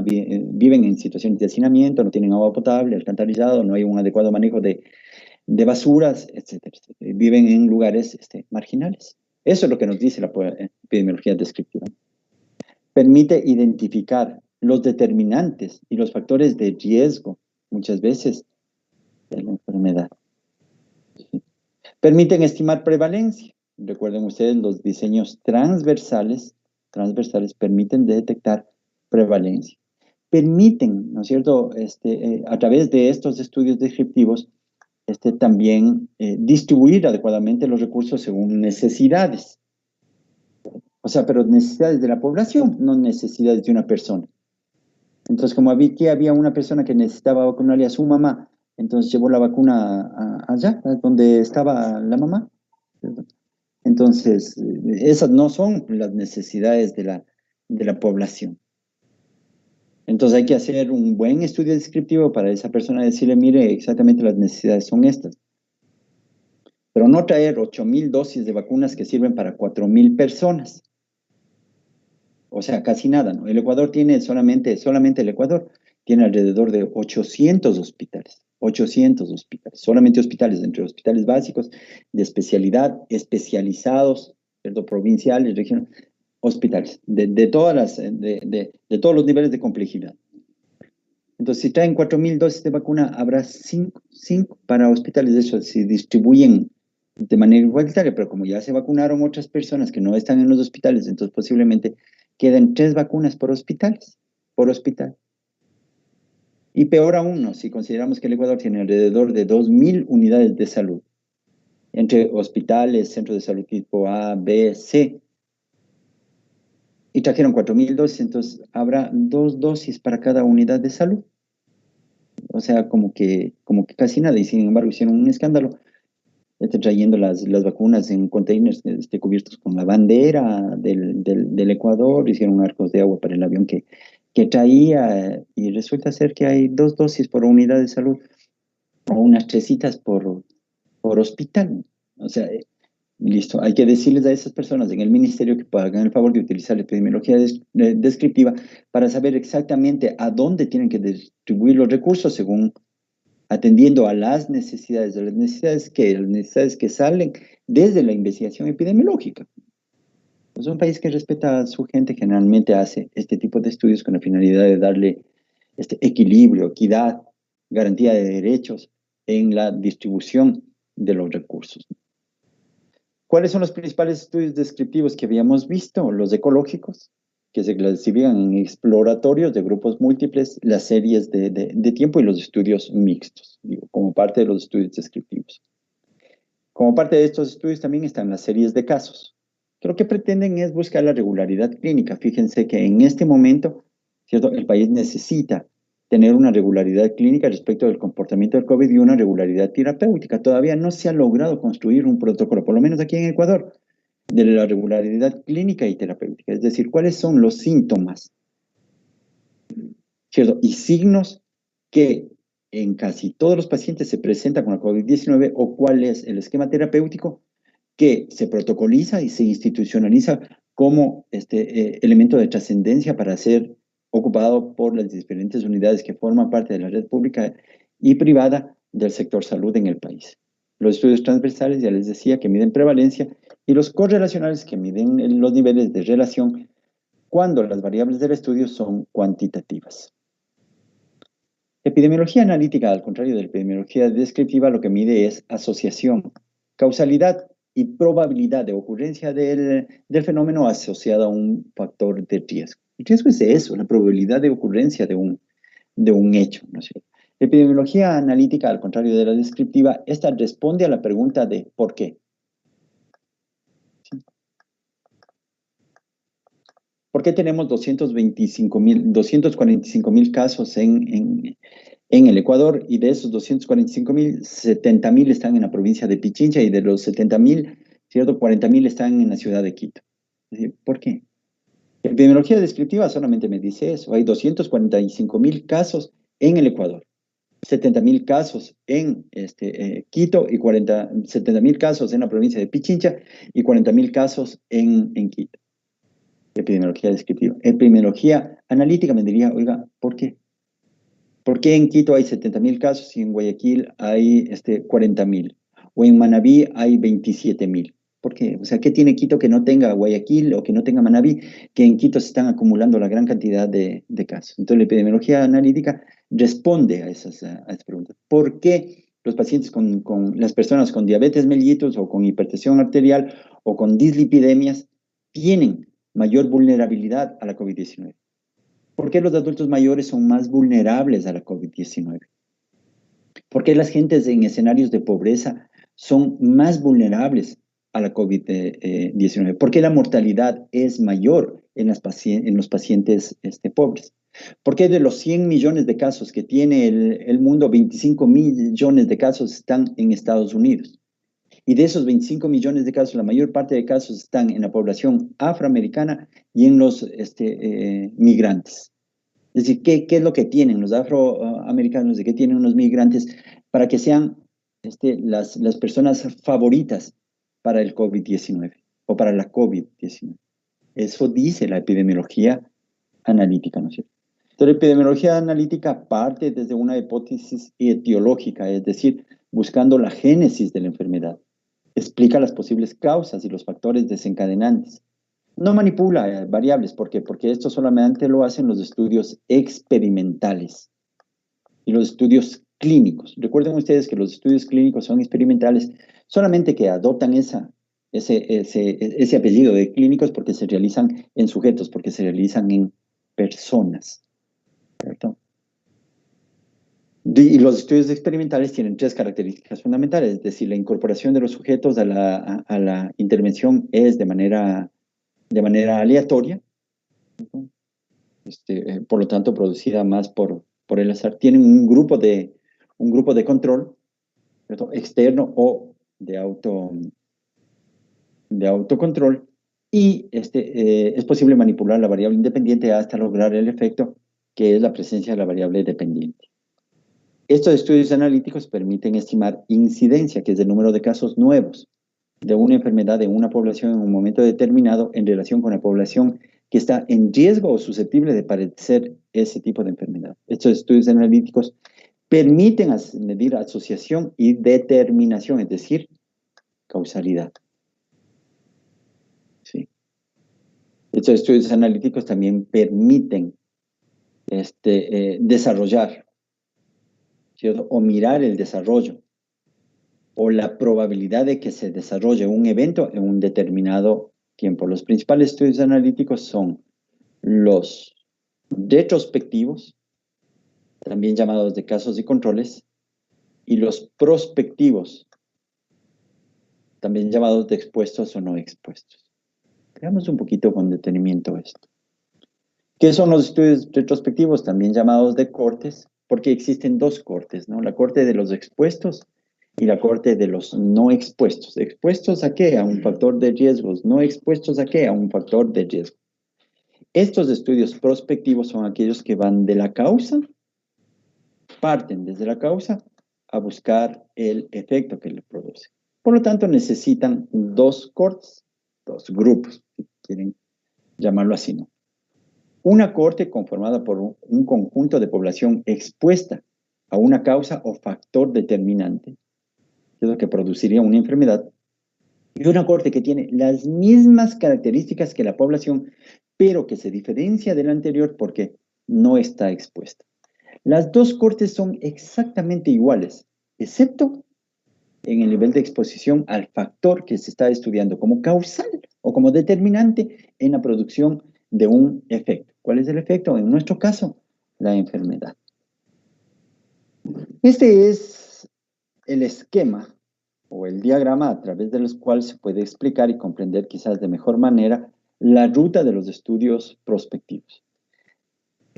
viven en situaciones de hacinamiento, no tienen agua potable, alcantarillado, no hay un adecuado manejo de basuras, etcétera, etcétera. Viven en lugares marginales. Eso es lo que nos dice la epidemiología descriptiva. Permite identificar los determinantes y los factores de riesgo, muchas veces, de la enfermedad. Permiten estimar prevalencia. Recuerden ustedes, los diseños transversales permiten detectar prevalencia. Permiten, ¿no es cierto?, a través de estos estudios descriptivos, también distribuir adecuadamente los recursos según necesidades. O sea, pero necesidades de la población, no necesidades de una persona. Entonces, como aquí había una persona que necesitaba vacunarle a su mamá, entonces llevó la vacuna allá, donde estaba la mamá. Entonces, esas no son las necesidades de la población. Entonces hay que hacer un buen estudio descriptivo para esa persona decirle, mire, exactamente las necesidades son estas. Pero no traer 8,000 dosis de vacunas que sirven para 4,000 personas. O sea, casi nada, ¿no? El Ecuador tiene solamente el Ecuador tiene alrededor de 800 hospitales. 800 hospitales, solamente hospitales, entre hospitales básicos, de especialidad, especializados, ¿cierto? Provinciales, regionales, hospitales, de todos los niveles de complejidad. Entonces, si traen 4,000 dosis de vacuna, habrá 5 para hospitales. De eso se distribuyen de manera igualitaria, pero como ya se vacunaron otras personas que no están en los hospitales, entonces posiblemente queden 3 vacunas por hospital. Y peor aún, ¿no?, si consideramos que el Ecuador tiene alrededor de 2,000 unidades de salud, entre hospitales, centros de salud tipo A, B, C, y trajeron 4,000 dosis, entonces habrá 2 dosis para cada unidad de salud. O sea, como que casi nada, y sin embargo hicieron un escándalo, trayendo las vacunas en containers cubiertos con la bandera del Ecuador, hicieron arcos de agua para el avión que traía, y resulta ser que hay 2 dosis por unidad de salud, o unas 3 por hospital. O sea, listo, hay que decirles a esas personas en el ministerio que hagan el favor de utilizar la epidemiología descriptiva para saber exactamente a dónde tienen que distribuir los recursos según atendiendo a las necesidades que salen desde la investigación epidemiológica. Es un país que respeta a su gente, generalmente hace este tipo de estudios con la finalidad de darle equilibrio, equidad, garantía de derechos en la distribución de los recursos. ¿Cuáles son los principales estudios descriptivos que habíamos visto? Los ecológicos, que se clasifican en exploratorios de grupos múltiples, las series de tiempo y los estudios mixtos, como parte de los estudios descriptivos. Como parte de estos estudios también están las series de casos, que lo que pretenden es buscar la regularidad clínica. Fíjense que en este momento, ¿cierto?, el país necesita tener una regularidad clínica respecto del comportamiento del COVID y una regularidad terapéutica. Todavía no se ha logrado construir un protocolo, por lo menos aquí en Ecuador, de la regularidad clínica y terapéutica. Es decir, ¿cuáles son los síntomas, ¿cierto?, y signos que en casi todos los pacientes se presenta con la COVID-19, o cuál es el esquema terapéutico que se protocoliza y se institucionaliza como elemento de trascendencia para ser ocupado por las diferentes unidades que forman parte de la red pública y privada del sector salud en el país. Los estudios transversales, ya les decía, que miden prevalencia, y los correlacionales, que miden los niveles de relación cuando las variables del estudio son cuantitativas. Epidemiología analítica, al contrario de la epidemiología descriptiva, lo que mide es asociación, causalidad y probabilidad de ocurrencia del fenómeno asociado a un factor de riesgo. El riesgo es eso, la probabilidad de ocurrencia de un hecho, ¿no es cierto? La epidemiología analítica, al contrario de la descriptiva, esta responde a la pregunta de ¿por qué? ¿Por qué tenemos 245,000 casos en el Ecuador? Y de esos 245,000, 70,000 están en la provincia de Pichincha, y de los 70,000, ¿cierto?, 40,000 están en la ciudad de Quito. Es decir, ¿por qué? La epidemiología descriptiva solamente me dice eso. Hay 245,000 casos en el Ecuador, 70,000 casos en Quito, y 70,000 casos en la provincia de Pichincha, y 40,000 casos en Quito. Epidemiología descriptiva. Epidemiología analítica me diría, oiga, ¿por qué? ¿Por qué en Quito hay 70.000 casos y en Guayaquil hay 40.000? O en Manabí hay 27.000. ¿Por qué? O sea, ¿qué tiene Quito que no tenga Guayaquil o que no tenga Manabí? Que en Quito se están acumulando la gran cantidad de casos. Entonces, la epidemiología analítica responde a esas preguntas. ¿Por qué los pacientes las personas con diabetes mellitus o con hipertensión arterial o con dislipidemias tienen mayor vulnerabilidad a la COVID-19? ¿Por qué los adultos mayores son más vulnerables a la COVID-19? ¿Por qué las gentes en escenarios de pobreza son más vulnerables a la COVID-19? ¿Por qué la mortalidad es mayor en los pacientes pobres? ¿Por qué de los 100 millones de casos que tiene el mundo, 25 millones de casos están en Estados Unidos? Y de esos 25 millones de casos, la mayor parte de casos están en la población afroamericana y en los migrantes. Es decir, ¿qué es lo que tienen los afroamericanos, de qué tienen los migrantes para que sean las personas favoritas para el COVID-19 o para la COVID-19? Eso dice la epidemiología analítica, ¿no es cierto? Entonces, la epidemiología analítica parte desde una hipótesis etiológica, es decir, buscando la génesis de la enfermedad. Explica las posibles causas y los factores desencadenantes. No manipula variables, ¿por qué? Porque esto solamente lo hacen los estudios experimentales y los estudios clínicos. Recuerden ustedes que los estudios clínicos son experimentales, solamente que adoptan ese apellido de clínicos porque se realizan en sujetos, porque se realizan en personas, ¿cierto? Y los estudios experimentales tienen tres características fundamentales, es decir, la incorporación de los sujetos a la intervención es de manera aleatoria, por lo tanto producida más por el azar. Tienen un grupo de control, ¿cierto? Externo o de autocontrol, y es posible manipular la variable independiente hasta lograr el efecto que es la presencia de la variable dependiente. Estos estudios analíticos permiten estimar incidencia, que es el número de casos nuevos de una enfermedad en una población en un momento determinado en relación con la población que está en riesgo o susceptible de padecer ese tipo de enfermedad. Estos estudios analíticos permiten medir asociación y determinación, es decir, causalidad. ¿Sí? Estos estudios analíticos también permiten desarrollar, ¿cierto? O mirar el desarrollo o la probabilidad de que se desarrolle un evento en un determinado tiempo. Los principales estudios analíticos son los retrospectivos, también llamados de casos y controles, y los prospectivos, también llamados de expuestos o no expuestos. Veamos un poquito con detenimiento esto. ¿Qué son los estudios retrospectivos? También llamados de cortes, porque existen dos cortes, ¿no? La corte de los expuestos y la corte de los no expuestos. ¿Expuestos a qué? A un factor de riesgos. ¿No expuestos a qué? A un factor de riesgo. Estos estudios prospectivos son aquellos que van de la causa, parten desde la causa a buscar el efecto que le produce. Por lo tanto, necesitan dos cortes, dos grupos, si quieren llamarlo así, ¿no? Una corte conformada por un conjunto de población expuesta a una causa o factor determinante, que es lo que produciría una enfermedad, y una corte que tiene las mismas características que la población, pero que se diferencia de la anterior porque no está expuesta. Las dos cortes son exactamente iguales, excepto en el nivel de exposición al factor que se está estudiando como causal o como determinante en la producción de un efecto. ¿Cuál es el efecto? En nuestro caso, la enfermedad. Este es el esquema o el diagrama a través de los cuales se puede explicar y comprender quizás de mejor manera la ruta de los estudios prospectivos.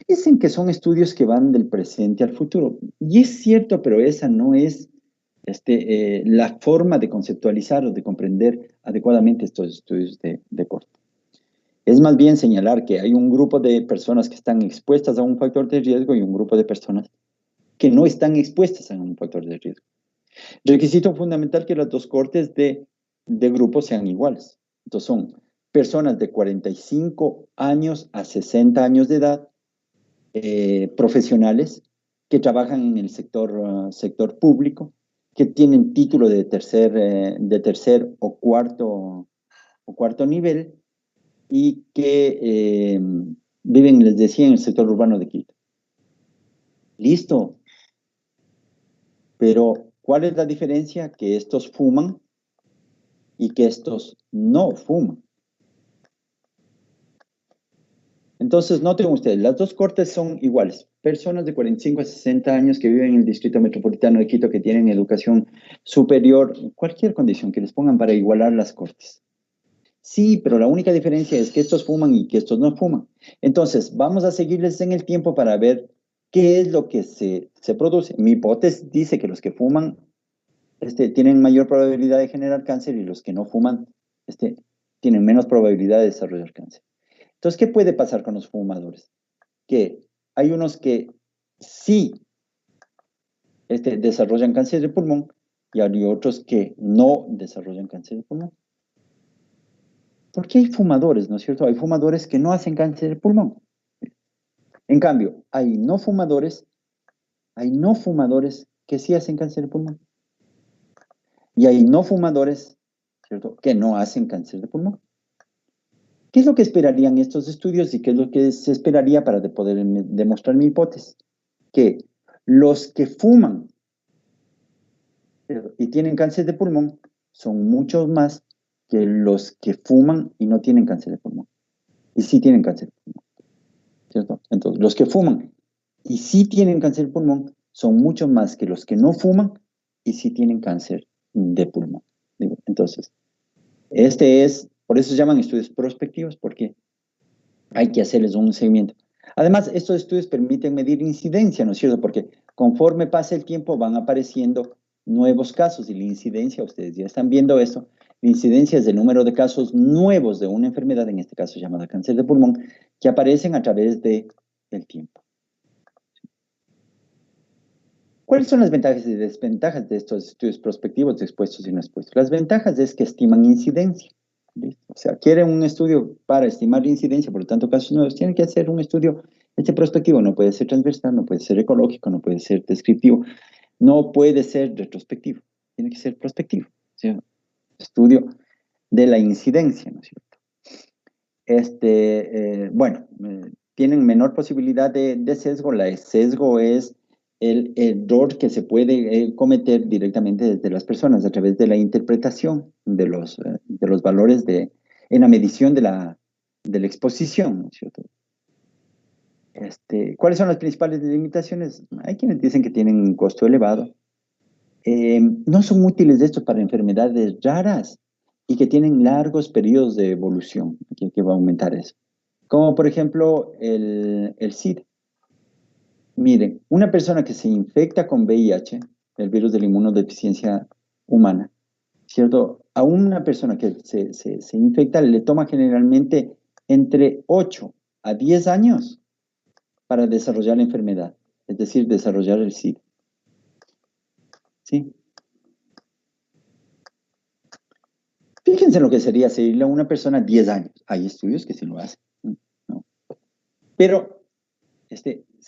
Dicen que son estudios que van del presente al futuro. Y es cierto, pero esa no es la forma de conceptualizar o de comprender adecuadamente estos estudios de corte. Es más bien señalar que hay un grupo de personas que están expuestas a un factor de riesgo y un grupo de personas que no están expuestas a un factor de riesgo. Requisito fundamental que las dos cortes de grupos sean iguales. Entonces son personas de 45 años a 60 años de edad, profesionales que trabajan en el sector público, que tienen título de tercer o cuarto nivel y que viven, les decía, en el sector urbano de Quito. Listo. Pero, ¿cuál es la diferencia? Que estos fuman y que estos no fuman. Entonces, noten ustedes, las dos cortes son iguales. Personas de 45 a 60 años que viven en el Distrito Metropolitano de Quito, que tienen educación superior, cualquier condición que les pongan para igualar las cortes. Sí, pero la única diferencia es que estos fuman y que estos no fuman. Entonces, vamos a seguirles en el tiempo para ver qué es lo que se produce. Mi hipótesis dice que los que fuman tienen mayor probabilidad de generar cáncer y los que no fuman tienen menos probabilidad de desarrollar cáncer. Entonces, ¿qué puede pasar con los fumadores? Que hay unos que sí desarrollan cáncer de pulmón y hay otros que no desarrollan cáncer de pulmón. Porque hay fumadores, ¿no es cierto? Hay fumadores que no hacen cáncer de pulmón. En cambio, hay no fumadores que sí hacen cáncer de pulmón. Y hay no fumadores, ¿cierto?, que no hacen cáncer de pulmón. ¿Qué es lo que esperarían estos estudios y qué es lo que se esperaría para poder demostrar mi hipótesis? Que los que fuman, ¿cierto?, y tienen cáncer de pulmón son muchos más que los que fuman y no tienen cáncer de pulmón. Y sí tienen cáncer de pulmón, ¿cierto? Entonces, los que fuman y sí tienen cáncer de pulmón son mucho más que los que no fuman y sí tienen cáncer de pulmón. Entonces, por eso se llaman estudios prospectivos, porque hay que hacerles un seguimiento. Además, estos estudios permiten medir incidencia, ¿no es cierto? Porque conforme pasa el tiempo van apareciendo nuevos casos y la incidencia, ustedes ya están viendo eso, la incidencia es el número de casos nuevos de una enfermedad, en este caso llamada cáncer de pulmón, que aparecen a través del tiempo. ¿Cuáles son las ventajas y desventajas de estos estudios prospectivos de expuestos y no expuestos? Las ventajas es que estiman incidencia. ¿Listo? O sea, quieren un estudio para estimar la incidencia, por lo tanto, casos nuevos, tienen que hacer un estudio prospectivo, no puede ser transversal, no puede ser ecológico, no puede ser descriptivo, no puede ser retrospectivo, tiene que ser prospectivo, ¿sí? Estudio de la incidencia, ¿no es cierto? Tienen menor posibilidad de sesgo. El sesgo es el error que se puede cometer directamente desde las personas a través de la interpretación de los valores en la medición de la exposición, ¿no es cierto? ¿Cuáles son las principales limitaciones? Hay quienes dicen que tienen un costo elevado. No son útiles estos para enfermedades raras y que tienen largos periodos de evolución, que va a aumentar eso. Como por ejemplo el SIDA. Miren, una persona que se infecta con VIH, el virus de la inmunodeficiencia humana, ¿cierto? A una persona que se infecta le toma generalmente entre 8 a 10 años para desarrollar la enfermedad, es decir, desarrollar el SIDA. ¿Sí? Fíjense en lo que sería seguirle a una persona 10 años. Hay estudios que sí lo hacen, ¿no? Pero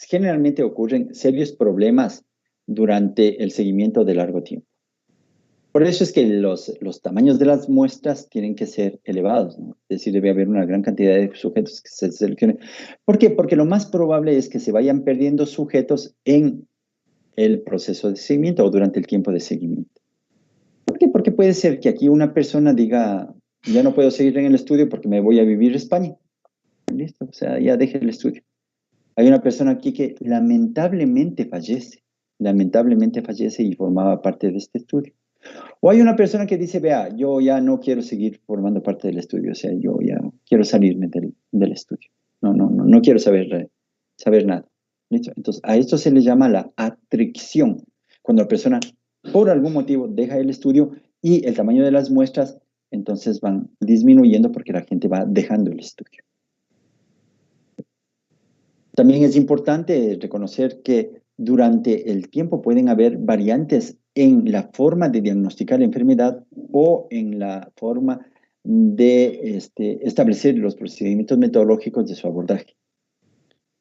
generalmente ocurren serios problemas durante el seguimiento de largo tiempo. Por eso es que los tamaños de las muestras tienen que ser elevados, ¿no? Es decir, debe haber una gran cantidad de sujetos que se seleccionen. ¿Por qué? Porque lo más probable es que se vayan perdiendo sujetos en el proceso de seguimiento o durante el tiempo de seguimiento. ¿Por qué? Porque puede ser que aquí una persona diga, ya no puedo seguir en el estudio porque me voy a vivir a España. Listo, o sea, ya deje el estudio. Hay una persona aquí que lamentablemente fallece y formaba parte de este estudio. O hay una persona que dice, vea, yo ya no quiero seguir formando parte del estudio, o sea, yo ya quiero salirme del estudio. No quiero saber nada. ¿Listo? Entonces, a esto se le llama la atricción. Cuando la persona, por algún motivo, deja el estudio y el tamaño de las muestras, entonces van disminuyendo porque la gente va dejando el estudio. También es importante reconocer que durante el tiempo pueden haber variantes en la forma de diagnosticar la enfermedad o en la forma de establecer los procedimientos metodológicos de su abordaje.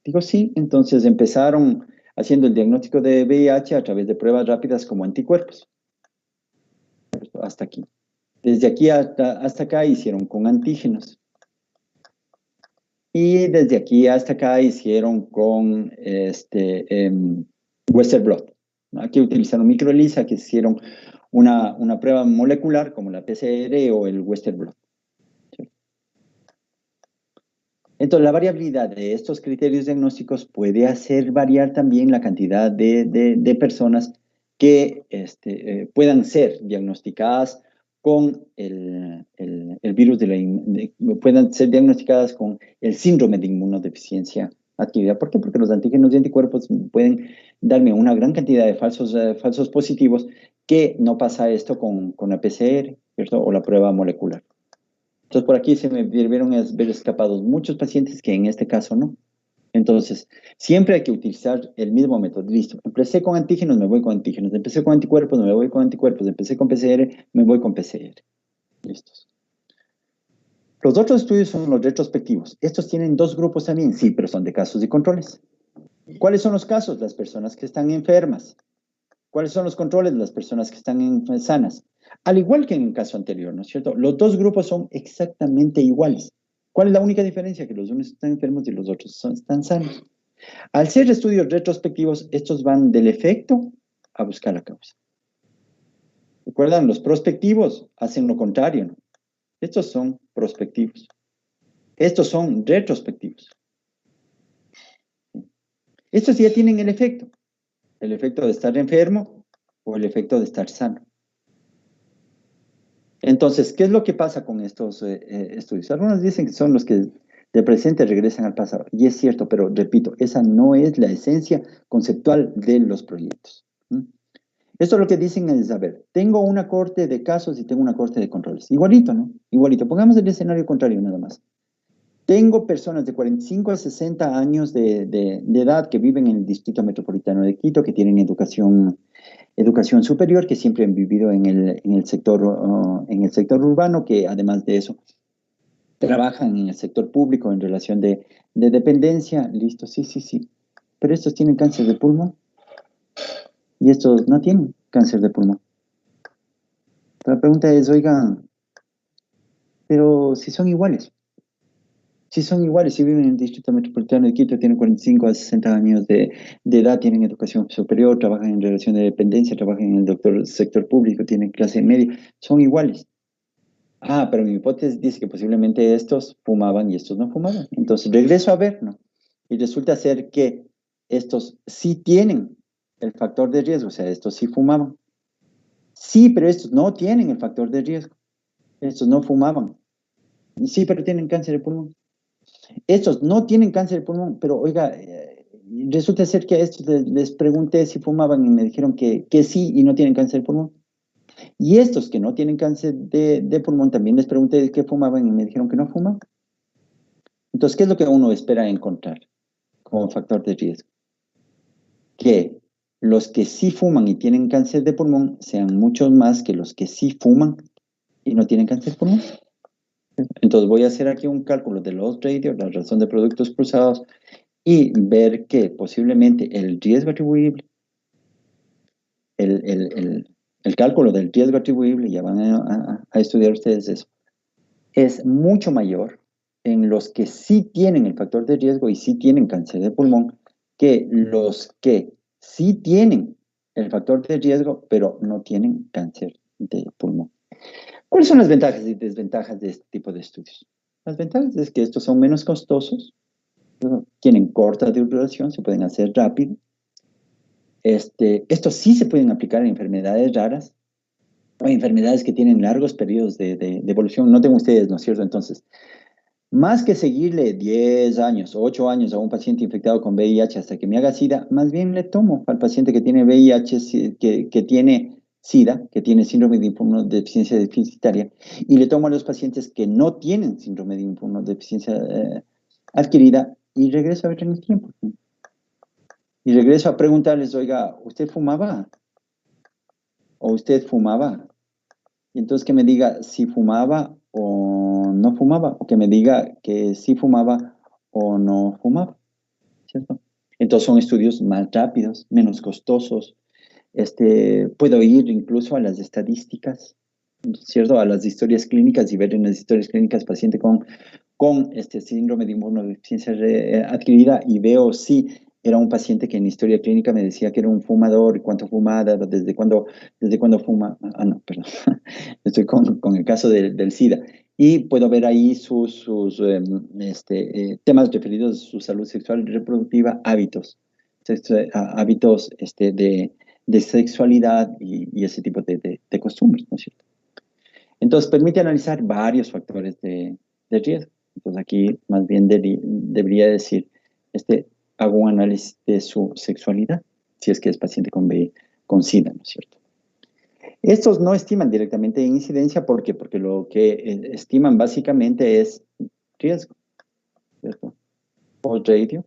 Digo, sí, entonces empezaron haciendo el diagnóstico de VIH a través de pruebas rápidas como anticuerpos. Hasta aquí. Desde aquí hasta acá hicieron con antígenos. Y desde aquí hasta acá hicieron con Western blot. Aquí utilizaron microELISA, que hicieron una prueba molecular como la PCR o el Western blot. ¿Sí? Entonces, la variabilidad de estos criterios diagnósticos puede hacer variar también la cantidad de personas que puedan ser diagnosticadas con el virus puedan ser diagnosticadas con el síndrome de inmunodeficiencia adquirida. ¿Por qué? Porque los antígenos y anticuerpos pueden darme una gran cantidad de falsos positivos que no pasa esto con la PCR, ¿cierto? O la prueba molecular. Entonces, por aquí se me debieron ver escapados muchos pacientes que en este caso no. Entonces, siempre hay que utilizar el mismo método. Listo. Empecé con antígenos, me voy con antígenos. Empecé con anticuerpos, me voy con anticuerpos. Empecé con PCR, me voy con PCR. Listos. Los otros estudios son los retrospectivos. Estos tienen dos grupos también, sí, pero son de casos y controles. ¿Cuáles son los casos? Las personas que están enfermas. ¿Cuáles son los controles? Las personas que están sanas. Al igual que en el caso anterior, ¿no es cierto? Los dos grupos son exactamente iguales. ¿Cuál es la única diferencia? Que los unos están enfermos y los otros están sanos. Al ser estudios retrospectivos, estos van del efecto a buscar la causa. ¿Recuerdan? Los prospectivos hacen lo contrario, ¿no? Estos son prospectivos. Estos son retrospectivos. Estos ya tienen el efecto de estar enfermo o el efecto de estar sano. Entonces, ¿qué es lo que pasa con estos estudios? Algunos dicen que son los que del presente regresan al pasado. Y es cierto, pero repito, esa no es la esencia conceptual de los proyectos. ¿Mm? Esto lo que dicen es, a ver, tengo una corte de casos y tengo una corte de controles. Igualito, ¿no? Igualito. Pongamos el escenario contrario nada más. Tengo personas de 45 a 60 años de edad que viven en el Distrito Metropolitano de Quito, que tienen educación superior, que siempre han vivido en el sector urbano, que además de eso trabajan en el sector público en relación de dependencia. Listo, sí, sí, sí. Pero estos tienen cáncer de pulmón y estos no tienen cáncer de pulmón. La pregunta es, oigan, pero si son iguales. Si son iguales, si viven en el Distrito Metropolitano de Quito, tienen 45 a 60 años de edad, tienen educación superior, trabajan en relación de dependencia, trabajan en el sector público, tienen clase media, son iguales. Ah, pero mi hipótesis dice que posiblemente estos fumaban y estos no fumaban. Entonces regreso a ver, ¿no? Y resulta ser que estos sí tienen el factor de riesgo, o sea, estos sí fumaban. Sí, pero estos no tienen el factor de riesgo. Estos no fumaban. Sí, pero tienen cáncer de pulmón. Estos no tienen cáncer de pulmón, pero oiga, resulta ser que a estos les pregunté si fumaban y me dijeron que sí y no tienen cáncer de pulmón. Y estos que no tienen cáncer de pulmón también les pregunté de qué fumaban y me dijeron que no fumaban. Entonces, ¿qué es lo que uno espera encontrar como factor de riesgo? Que los que sí fuman y tienen cáncer de pulmón sean muchos más que los que sí fuman y no tienen cáncer de pulmón. Entonces voy a hacer aquí un cálculo de los ratios, la razón de productos cruzados, y ver que posiblemente el riesgo atribuible, el cálculo del riesgo atribuible, ya van a estudiar ustedes eso, es mucho mayor en los que sí tienen el factor de riesgo y sí tienen cáncer de pulmón que los que sí tienen el factor de riesgo, pero no tienen cáncer de pulmón. ¿Cuáles son las ventajas y desventajas de este tipo de estudios? Las ventajas es que estos son menos costosos, ¿no? Tienen corta duración, se pueden hacer rápido. Estos sí se pueden aplicar en enfermedades raras o enfermedades que tienen largos periodos de evolución. Noten ustedes, ¿no es cierto? Entonces, más que seguirle 10 años, 8 años a un paciente infectado con VIH hasta que me haga SIDA, más bien le tomo al paciente que tiene VIH, que tiene SIDA, que tiene síndrome de inmunodeficiencia deficitaria, y le tomo a los pacientes que no tienen síndrome de inmunodeficiencia adquirida y regreso a ver en el tiempo. Y regreso a preguntarles, oiga, ¿usted fumaba? ¿O usted fumaba? Y entonces que me diga si fumaba o no fumaba, o que me diga que sí fumaba o no fumaba, ¿cierto? Entonces son estudios más rápidos, menos costosos. Puedo ir incluso a las estadísticas, ¿cierto? A las historias clínicas y ver en las historias clínicas paciente con este síndrome de inmunodeficiencia adquirida y veo si era un paciente que en historia clínica me decía que era un fumador, cuánto fumaba, desde cuándo fuma. Ah, no, perdón. Estoy con el caso del SIDA. Y puedo ver ahí sus temas referidos a su salud sexual y reproductiva, hábitos, hábitos de sexualidad y ese tipo de costumbres, ¿no es cierto? Entonces, permite analizar varios factores de riesgo. Entonces, aquí más bien debería decir, hago un análisis de su sexualidad, si es que es paciente con SIDA, ¿no es cierto? Estos no estiman directamente incidencia, ¿por qué? Porque lo que estiman básicamente es riesgo, ¿cierto? Odds ratio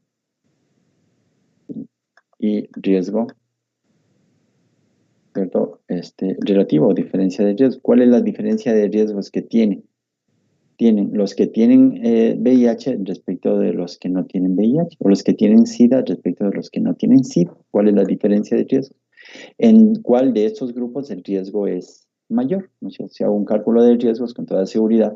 y riesgo, ¿cierto? Relativo o diferencia de riesgo. ¿Cuál es la diferencia de riesgos que tienen los que tienen VIH respecto de los que no tienen VIH, o los que tienen SIDA respecto de los que no tienen SIDA? ¿Cuál es la diferencia de riesgo? ¿En cuál de estos grupos el riesgo es mayor? ¿No es cierto? Si hago un cálculo de riesgos con toda seguridad,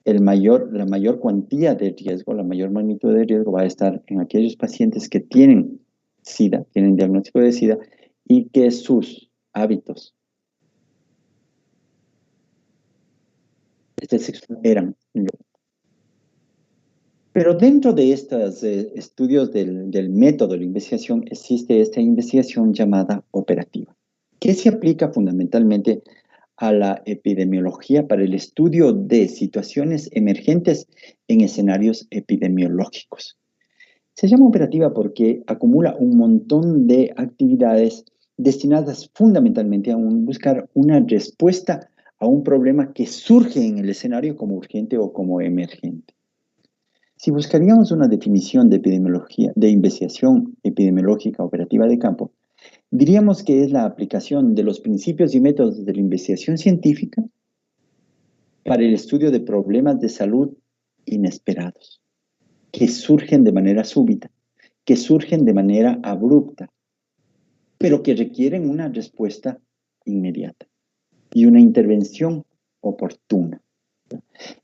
la mayor cuantía de riesgo, la mayor magnitud de riesgo va a estar en aquellos pacientes que tienen SIDA, tienen diagnóstico de SIDA, y que sus hábitos sexuales eran. Pero dentro de estos estudios del método de la investigación existe esta investigación llamada operativa, que se aplica fundamentalmente a la epidemiología para el estudio de situaciones emergentes en escenarios epidemiológicos. Se llama operativa porque acumula un montón de actividades destinadas fundamentalmente a buscar una respuesta a un problema que surge en el escenario como urgente o como emergente. Si buscaríamos una definición de epidemiología, de investigación epidemiológica operativa de campo, diríamos que es la aplicación de los principios y métodos de la investigación científica para el estudio de problemas de salud inesperados, que surgen de manera súbita, que surgen de manera abrupta, pero que requieren una respuesta inmediata y una intervención oportuna.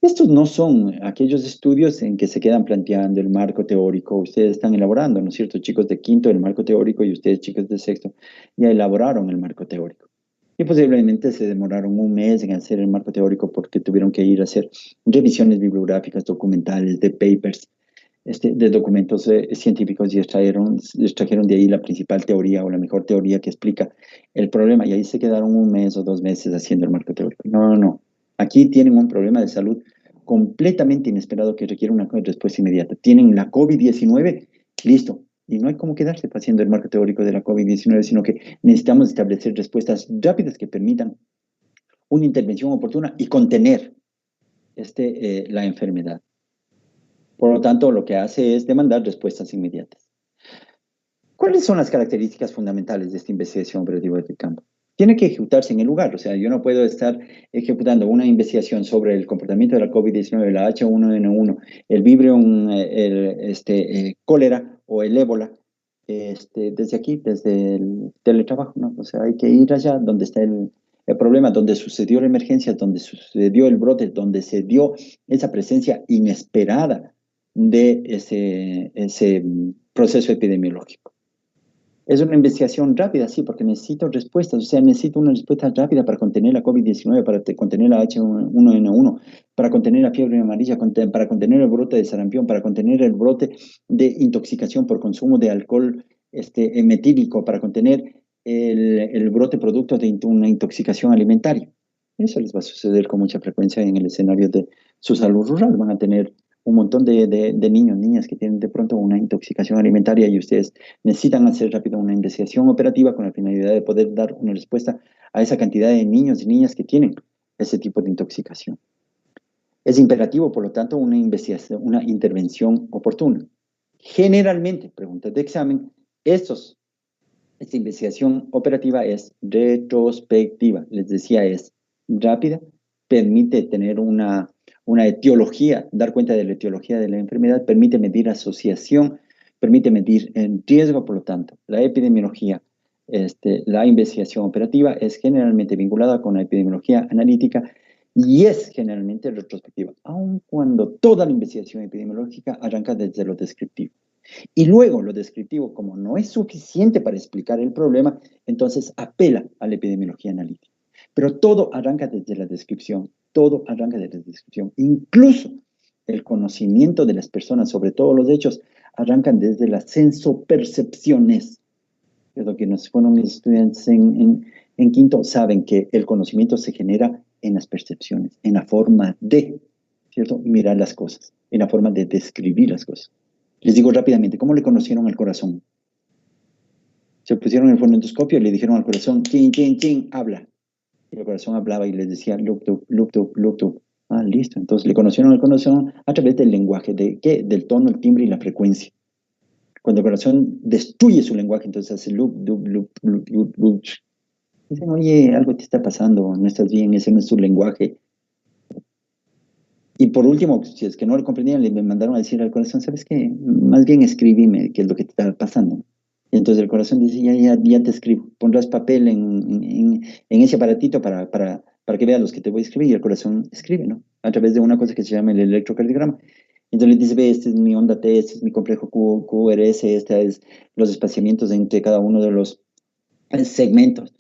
Estos no son aquellos estudios en que se quedan planteando el marco teórico. Ustedes están elaborando, ¿no es cierto? Chicos de quinto, el marco teórico, y ustedes, chicos de sexto, ya elaboraron el marco teórico. Y posiblemente se demoraron un mes en hacer el marco teórico porque tuvieron que ir a hacer revisiones bibliográficas, documentales, de papers, de documentos científicos y extrajeron de ahí la principal teoría o la mejor teoría que explica el problema. Y ahí se quedaron un mes o 2 meses haciendo el marco teórico. No, no, no. Aquí tienen un problema de salud completamente inesperado que requiere una respuesta inmediata. Tienen la COVID-19, listo. Y no hay cómo quedarse haciendo el marco teórico de la COVID-19, sino que necesitamos establecer respuestas rápidas que permitan una intervención oportuna y contener la enfermedad. Por lo tanto, lo que hace es demandar respuestas inmediatas. ¿Cuáles son las características fundamentales de esta investigación operativa de campo? Tiene que ejecutarse en el lugar, o sea, yo no puedo estar ejecutando una investigación sobre el comportamiento de la COVID-19, la H1N1, el Vibrio, cólera o el ébola, desde aquí, desde el teletrabajo, ¿no? O sea, hay que ir allá donde está el problema, donde sucedió la emergencia, donde sucedió el brote, donde se dio esa presencia inesperada de ese proceso epidemiológico. Es una investigación rápida, sí, porque necesito respuestas, o sea, necesito una respuesta rápida para contener la COVID-19, para contener la H1N1, para contener la fiebre amarilla, para contener el brote de sarampión, para contener el brote de intoxicación por consumo de alcohol metílico, para contener el brote producto de una intoxicación alimentaria. Eso les va a suceder con mucha frecuencia en el escenario de su salud rural. Van a tener un montón de niños, niñas que tienen de pronto una intoxicación alimentaria y ustedes necesitan hacer rápido una investigación operativa con la finalidad de poder dar una respuesta a esa cantidad de niños y niñas que tienen ese tipo de intoxicación. Es imperativo, por lo tanto, una investigación, una intervención oportuna. Generalmente, preguntas de examen, esta investigación operativa es retrospectiva. Les decía, es rápida, permite tener una una etiología, dar cuenta de la etiología de la enfermedad, permite medir asociación, permite medir el riesgo, por lo tanto, la epidemiología, la investigación operativa es generalmente vinculada con la epidemiología analítica y es generalmente retrospectiva, aun cuando toda la investigación epidemiológica arranca desde lo descriptivo. Y luego lo descriptivo, como no es suficiente para explicar el problema, entonces apela a la epidemiología analítica. Pero todo arranca desde la descripción, todo arranca desde la descripción. Incluso el conocimiento de las personas sobre todos los hechos arrancan desde las sensopercepciones. Lo que nos fueron mis estudiantes en quinto saben que el conocimiento se genera en las percepciones, en la forma de, ¿cierto? Mirar las cosas, en la forma de describir las cosas. Les digo rápidamente, ¿cómo le conocieron al corazón? Se pusieron el fonendoscopio y le dijeron al corazón, chin, chin, chin, habla. Y el corazón hablaba y les decía, look, look, look, look, look, look. Ah, listo. Entonces le conocieron al corazón a través del lenguaje, ¿de qué? Del tono, el timbre y la frecuencia. Cuando el corazón destruye su lenguaje, entonces hace loop, loop, loop, loop, loop, loop. Dicen, oye, algo te está pasando, no estás bien, ese no es tu lenguaje. Y por último, si es que no lo comprendían, le mandaron a decir al corazón, ¿sabes qué? Más bien escríbeme qué es lo que te está pasando. Y entonces el corazón dice, ya te escribo, pondrás papel en ese aparatito para que veas los que te voy a escribir. Y el corazón escribe, ¿no? A través de una cosa que se llama el electrocardiograma. Entonces le dice, ve, este es mi onda T, este es mi complejo QRS, este es los espaciamientos entre cada uno de los segmentos.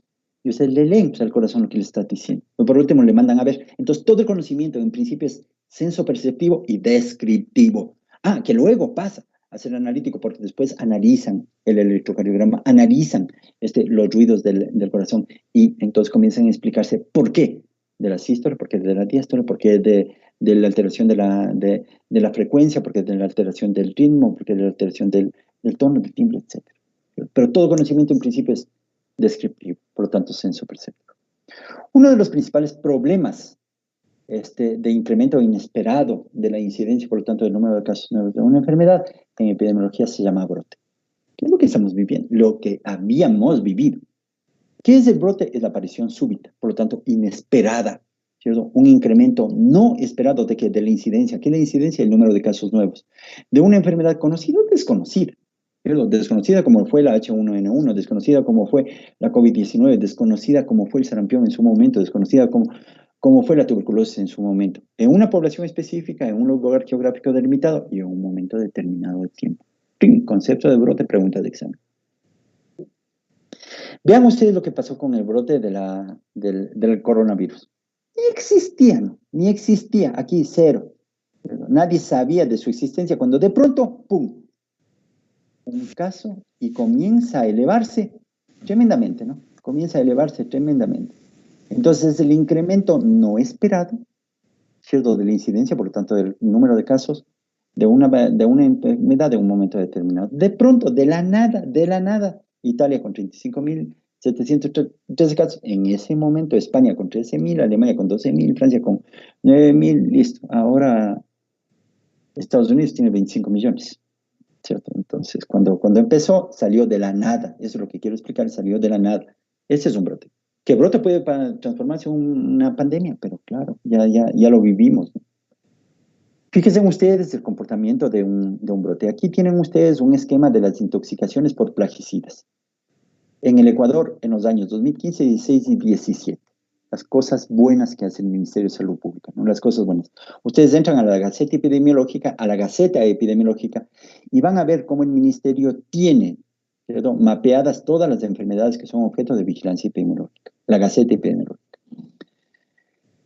Y ustedes le leen pues, al corazón lo que le está diciendo. Pero por último le mandan a ver. Entonces todo el conocimiento en principio es sensoperceptivo y descriptivo. Ah, que luego pasa a ser analítico porque después analizan el electrocardiograma, analizan los ruidos del corazón y entonces comienzan a explicarse por qué de la sístole, por qué de la diástole, por qué de la alteración de la frecuencia, por qué de la alteración del ritmo, por qué de la alteración del tono, del timbre, etc. Pero todo conocimiento en principio es descriptivo, por lo tanto sensoperceptivo. Uno de los principales problemas de incremento inesperado de la incidencia, por lo tanto, del número de casos nuevos de una enfermedad, en epidemiología se llama brote. ¿Qué es lo que estamos viviendo? Lo que habíamos vivido. ¿Qué es el brote? Es la aparición súbita, por lo tanto, inesperada, ¿cierto? Un incremento no esperado de que de la incidencia. ¿Qué es la incidencia? El número de casos nuevos. De una enfermedad conocida o desconocida. ¿Cierto? Desconocida como fue la H1N1, desconocida como fue la COVID-19, desconocida como fue el sarampión en su momento, desconocida como fue la tuberculosis en su momento. En una población específica, en un lugar geográfico delimitado y en un momento determinado de tiempo. Fin, concepto de brote, pregunta de examen. Vean ustedes lo que pasó con el brote del coronavirus. Ni existía, aquí cero. Nadie sabía de su existencia cuando de pronto, ¡pum! Un caso y comienza a elevarse tremendamente, ¿no? Comienza a elevarse tremendamente. Entonces el incremento no esperado, ¿cierto? De la incidencia, por lo tanto, del número de casos de una enfermedad de un momento determinado. De pronto, de la nada, Italia con 35.713 casos. En ese momento, España con 13.000, Alemania con 12.000, Francia con 9.000, listo. Ahora, Estados Unidos tiene 25 millones, ¿cierto? Entonces, cuando empezó, salió de la nada. Eso es lo que quiero explicar, salió de la nada. Ese es un brote. Que brote puede transformarse en una pandemia, pero claro, ya lo vivimos, ¿no? Fíjense ustedes el comportamiento de un brote. Aquí tienen ustedes un esquema de las intoxicaciones por plaguicidas. En el Ecuador, en los años 2015, 16 y 17. Las cosas buenas que hace el Ministerio de Salud Pública, ¿no? Las cosas buenas. Ustedes entran a la Gaceta Epidemiológica, y van a ver cómo el Ministerio tiene, ¿cierto?, mapeadas todas las enfermedades que son objeto de vigilancia epidemiológica. La Gaceta Epidemiológica.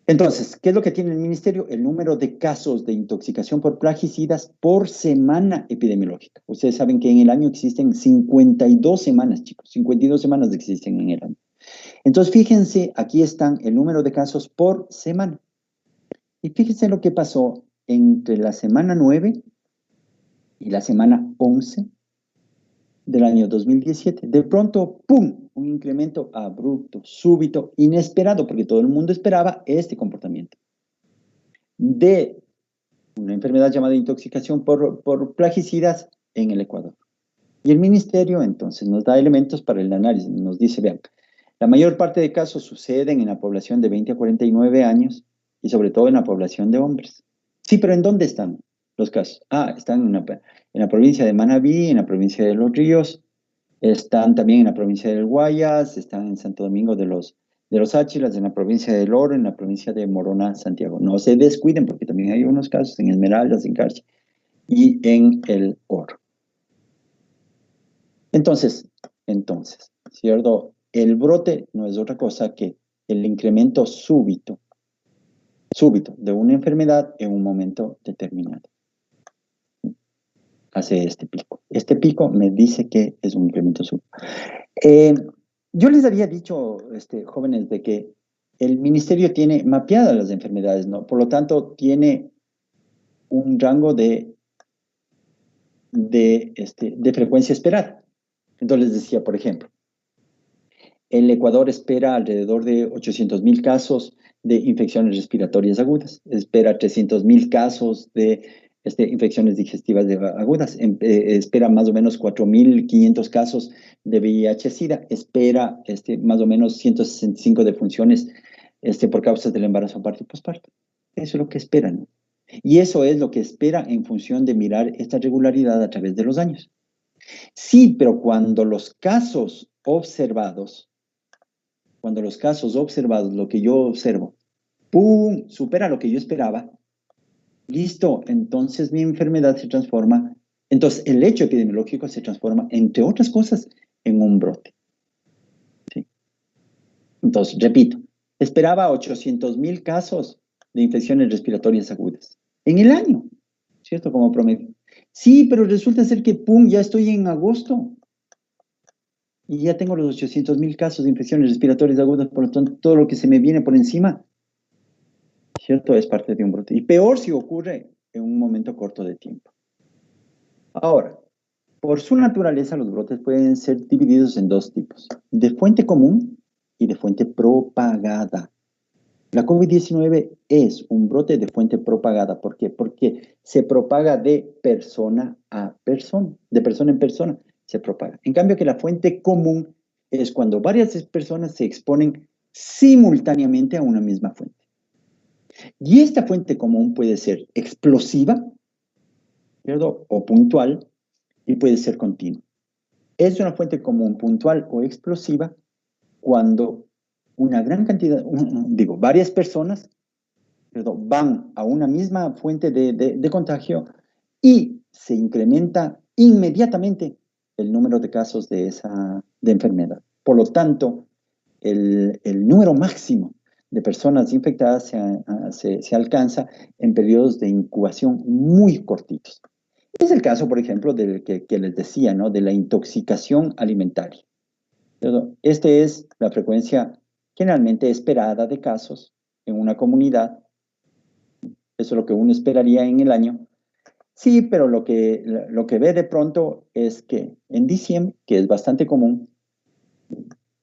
Entonces, ¿qué es lo que tiene el Ministerio? El número de casos de intoxicación por plaguicidas por semana epidemiológica. Ustedes saben que en el año existen 52 semanas, chicos. 52 semanas existen en el año. Entonces, fíjense, aquí están el número de casos por semana. Y fíjense lo que pasó entre la semana 9 y la semana 11 del año 2017. De pronto, ¡pum!, un incremento abrupto, súbito, inesperado, porque todo el mundo esperaba este comportamiento de una enfermedad llamada intoxicación por plaguicidas en el Ecuador. Y el Ministerio entonces nos da elementos para el análisis. Nos dice, vean, la mayor parte de casos suceden en la población de 20 a 49 años y sobre todo en la población de hombres. Sí, pero ¿en dónde están los casos? Ah, están en la provincia de Manabí, en la provincia de Los Ríos, están también en la provincia del Guayas, están en Santo Domingo de los Áchilas, en la provincia del Oro, en la provincia de Morona, Santiago. No se descuiden porque también hay unos casos en Esmeraldas, en Carchi y en el Oro. Entonces, ¿cierto? El brote no es otra cosa que el incremento súbito de una enfermedad en un momento determinado. Hace este pico. Este pico me dice que es un incremento súbito. Yo les había dicho, jóvenes, de que el ministerio tiene mapeadas las enfermedades, ¿no? Por lo tanto, tiene un rango de frecuencia esperada. Entonces les decía, por ejemplo, el Ecuador espera alrededor de 800,000 casos de infecciones respiratorias agudas, espera 300,000 casos de infecciones digestivas agudas, espera más o menos 4,500 casos de VIH-Sida, espera más o menos 165 defunciones por causas del embarazo, parto y posparto. Eso es lo que esperan. Y eso es lo que espera en función de mirar esta regularidad a través de los años. Sí, pero cuando los casos observados, lo que yo observo, ¡pum!, supera lo que yo esperaba, listo, entonces mi enfermedad se transforma, entonces el hecho epidemiológico se transforma, entre otras cosas, en un brote. ¿Sí? Entonces, repito, esperaba 800,000 casos de infecciones respiratorias agudas en el año, ¿cierto? Como promedio. Sí, pero resulta ser que, ¡pum!, ya estoy en agosto. Y ya tengo los 800,000 casos de infecciones respiratorias agudas, por lo tanto, todo lo que se me viene por encima, ¿cierto? Es parte de un brote. Y peor si ocurre en un momento corto de tiempo. Ahora, por su naturaleza, los brotes pueden ser divididos en dos tipos, de fuente común y de fuente propagada. La COVID-19 es un brote de fuente propagada. ¿Por qué? Porque se propaga de persona a persona, de persona en persona se propaga. En cambio que la fuente común es cuando varias personas se exponen simultáneamente a una misma fuente. Y esta fuente común puede ser explosiva, ¿cierto?, o puntual, y puede ser continua. Es una fuente común puntual o explosiva cuando una gran cantidad, varias personas, perdón, van a una misma fuente de contagio y se incrementa inmediatamente el número de casos de enfermedad. Por lo tanto, el número máximo de personas infectadas se alcanza en periodos de incubación muy cortitos. Es el caso, por ejemplo, del que les decía, ¿no?, de la intoxicación alimentaria. Esta es la frecuencia generalmente esperada de casos en una comunidad. Eso es lo que uno esperaría en el año. Sí, pero lo que ve de pronto es que en diciembre, que es bastante común,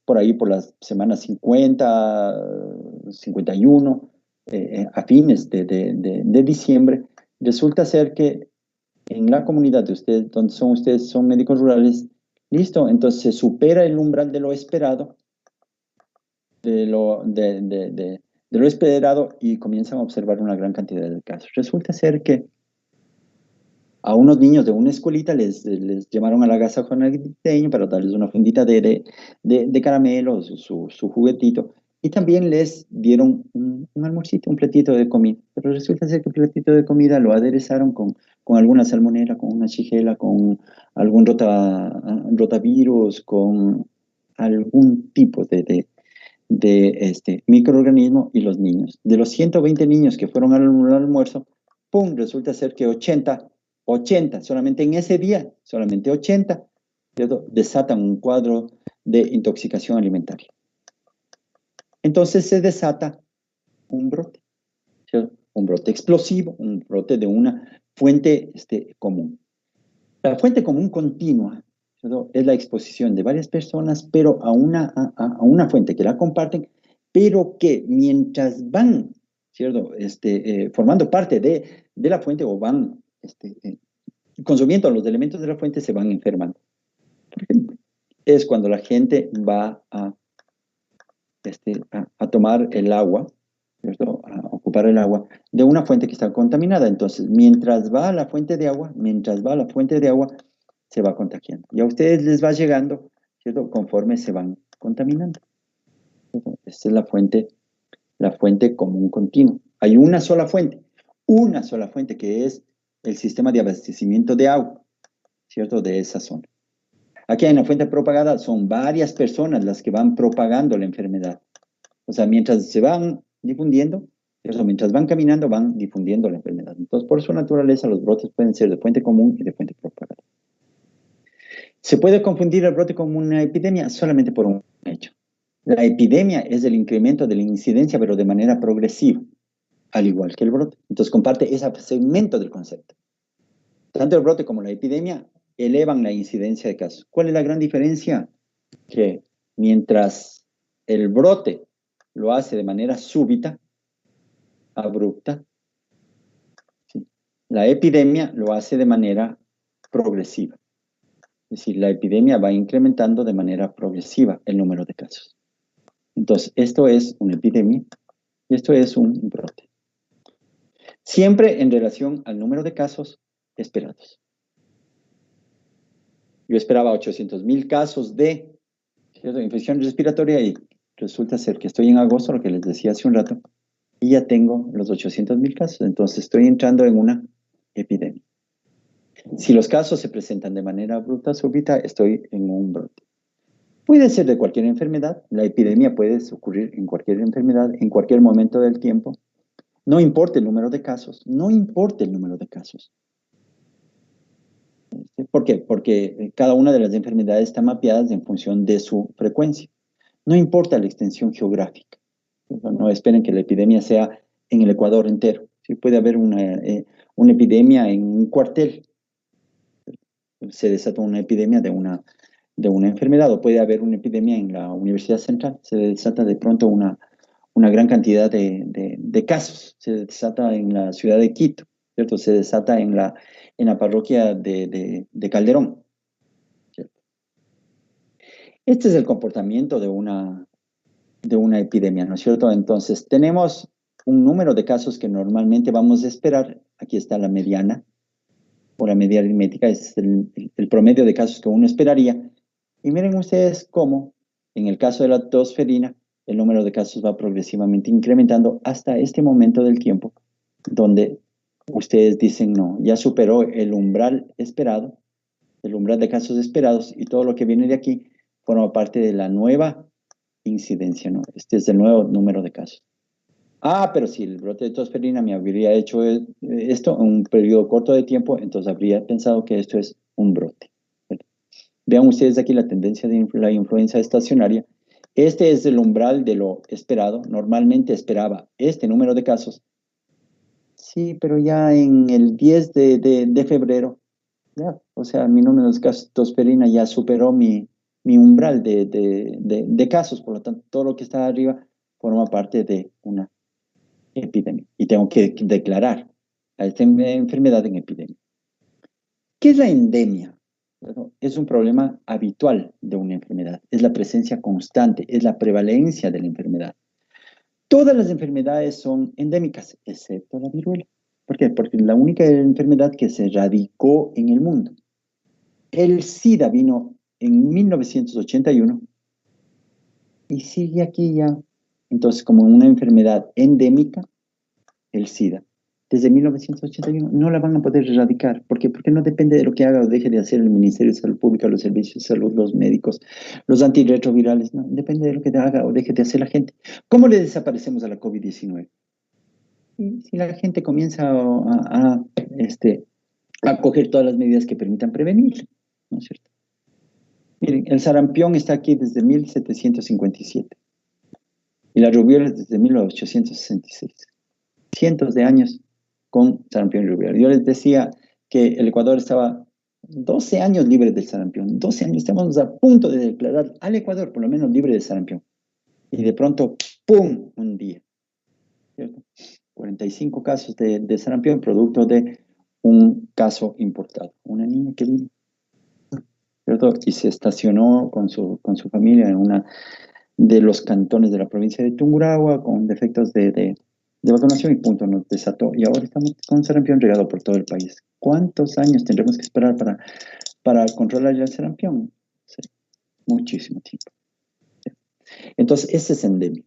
por ahí por las semanas 50, 51, a fines de diciembre, resulta ser que en la comunidad de ustedes, donde ustedes son médicos rurales, listo, entonces se supera el umbral de lo esperado, de lo esperado y comienzan a observar una gran cantidad de casos. Resulta ser que a unos niños de una escuelita les llamaron a la casa navideño para darles una fundita de caramelos, su juguetito, y también les dieron un almuercito, un platito de comida. Pero resulta ser que el platito de comida lo aderezaron con alguna salmonela, con una shigella, con algún rotavirus, con algún tipo de microorganismo, y los niños. De los 120 niños que fueron al almuerzo, ¡pum!, resulta ser que 80, solamente en ese día, solamente 80, desatan un cuadro de intoxicación alimentaria. Entonces se desata un brote, ¿cierto? Un brote explosivo, un brote de una fuente común. La fuente común continua, ¿cierto?, es la exposición de varias personas, pero a una fuente que la comparten, pero que mientras van, ¿cierto?, formando parte de la fuente o van consumiendo los elementos de la fuente, se van enfermando. Por ejemplo, es cuando la gente va a tomar el agua, ¿cierto?, ocupar el agua de una fuente que está contaminada. Entonces, mientras va a la fuente de agua, se va contagiando. Y a ustedes les va llegando, ¿cierto? Conforme se van contaminando. Esta es la fuente común continua. Hay una sola fuente que es el sistema de abastecimiento de agua, ¿cierto? De esa zona. Aquí hay una fuente propagada, son varias personas las que van propagando la enfermedad. O sea, mientras se van difundiendo, ¿cierto? Mientras van caminando, van difundiendo la enfermedad. Entonces, por su naturaleza, los brotes pueden ser de fuente común y de fuente propagada. ¿Se puede confundir el brote con una epidemia? Solamente por un hecho. La epidemia es el incremento de la incidencia, pero de manera progresiva, al igual que el brote. Entonces, comparte ese segmento del concepto. Tanto el brote como la epidemia elevan la incidencia de casos. ¿Cuál es la gran diferencia? Que mientras el brote lo hace de manera súbita, abrupta, ¿sí? La epidemia lo hace de manera progresiva. Es decir, la epidemia va incrementando de manera progresiva el número de casos. Entonces, esto es una epidemia y esto es un brote. Siempre en relación al número de casos esperados. Yo esperaba 800,000 casos de, ¿cierto?, infección respiratoria y resulta ser que estoy en agosto, lo que les decía hace un rato, y ya tengo los 800,000 casos. Entonces estoy entrando en una epidemia. Si los casos se presentan de manera abrupta, súbita, estoy en un brote. Puede ser de cualquier enfermedad. La epidemia puede ocurrir en cualquier enfermedad, en cualquier momento del tiempo. No importa el número de casos. No importa el número de casos. ¿Por qué? Porque cada una de las enfermedades está mapeadas en función de su frecuencia. No importa la extensión geográfica. No esperen que la epidemia sea en el Ecuador entero. Sí, puede haber una epidemia en un cuartel. Se desata una epidemia de una enfermedad, o puede haber una epidemia en la Universidad Central. Se desata de pronto una gran cantidad de casos. Se desata en la ciudad de Quito, ¿cierto? Se desata en la parroquia de Calderón, ¿cierto? Este es el comportamiento de una epidemia, ¿no es cierto? Entonces, tenemos un número de casos que normalmente vamos a esperar. Aquí está la mediana, o la media aritmética, es el promedio de casos que uno esperaría. Y miren ustedes cómo, en el caso de la tosferina, el número de casos va progresivamente incrementando hasta este momento del tiempo, donde ustedes dicen, no, ya superó el umbral esperado, el umbral de casos esperados, y todo lo que viene de aquí forma parte de la nueva incidencia, ¿no? Este es el nuevo número de casos. Ah, pero si el brote de tosferina me habría hecho esto en un periodo corto de tiempo, entonces habría pensado que esto es un brote. Vean ustedes aquí la tendencia de la influenza estacionaria. Este es el umbral de lo esperado. Normalmente esperaba este número de casos. Sí, pero ya en el 10 de febrero, ya, o sea, mi número de casos de tosferina ya superó mi umbral de casos. Por lo tanto, todo lo que está arriba forma parte de una epidemia. Y tengo que declarar a esta enfermedad en epidemia. ¿Qué es la endemia? Bueno, es un problema habitual de una enfermedad. Es la presencia constante, es la prevalencia de la enfermedad. Todas las enfermedades son endémicas, excepto la viruela. ¿Por qué? Porque es la única enfermedad que se radicó en el mundo. El SIDA vino en 1981 y sigue aquí ya. Entonces, como una enfermedad endémica, el SIDA, desde 1981, no la van a poder erradicar. ¿Por qué? Porque no depende de lo que haga o deje de hacer el Ministerio de Salud Pública, los servicios de salud, los médicos, los antirretrovirales. No, depende de lo que haga o deje de hacer la gente. ¿Cómo le desaparecemos a la COVID-19? Si la gente comienza a coger todas las medidas que permitan prevenir, ¿no es cierto? Miren, el sarampión está aquí desde 1757 y la rubiola desde 1866. Cientos de años con sarampión y rubiola. Yo les decía que el Ecuador estaba 12 años libre del sarampión. 12 años, estamos a punto de declarar al Ecuador por lo menos libre de sarampión. Y de pronto, ¡pum!, un día, ¿cierto? 45 casos de sarampión, producto de un caso importado. Una niña que vino, ¿cierto? Y se estacionó con su familia en una de los cantones de la provincia de Tungurahua con defectos de de vacunación y punto, nos desató. Y ahora estamos con sarampión regado por todo el país. ¿Cuántos años tendremos que esperar para controlar ya el sarampión? Sí, muchísimo tiempo. Entonces, ese es endemia.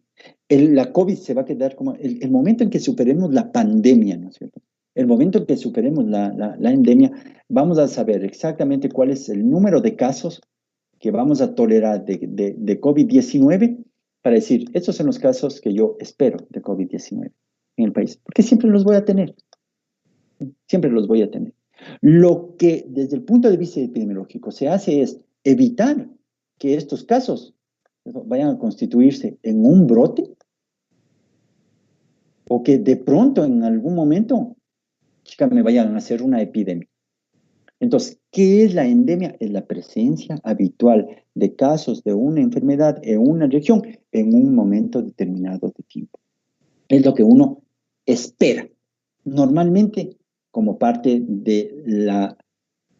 La COVID se va a quedar como el momento en que superemos la pandemia, ¿no es cierto? El momento en que superemos la endemia, vamos a saber exactamente cuál es el número de casos que vamos a tolerar de COVID-19 para decir, estos son los casos que yo espero de COVID-19 en el país, porque siempre los voy a tener, siempre los voy a tener. Lo que desde el punto de vista epidemiológico se hace es evitar que estos casos vayan a constituirse en un brote o que de pronto en algún momento me vayan a hacer una epidemia. Entonces, ¿qué es la endemia? Es la presencia habitual de casos de una enfermedad en una región en un momento determinado de tiempo. Es lo que uno espera, normalmente como parte del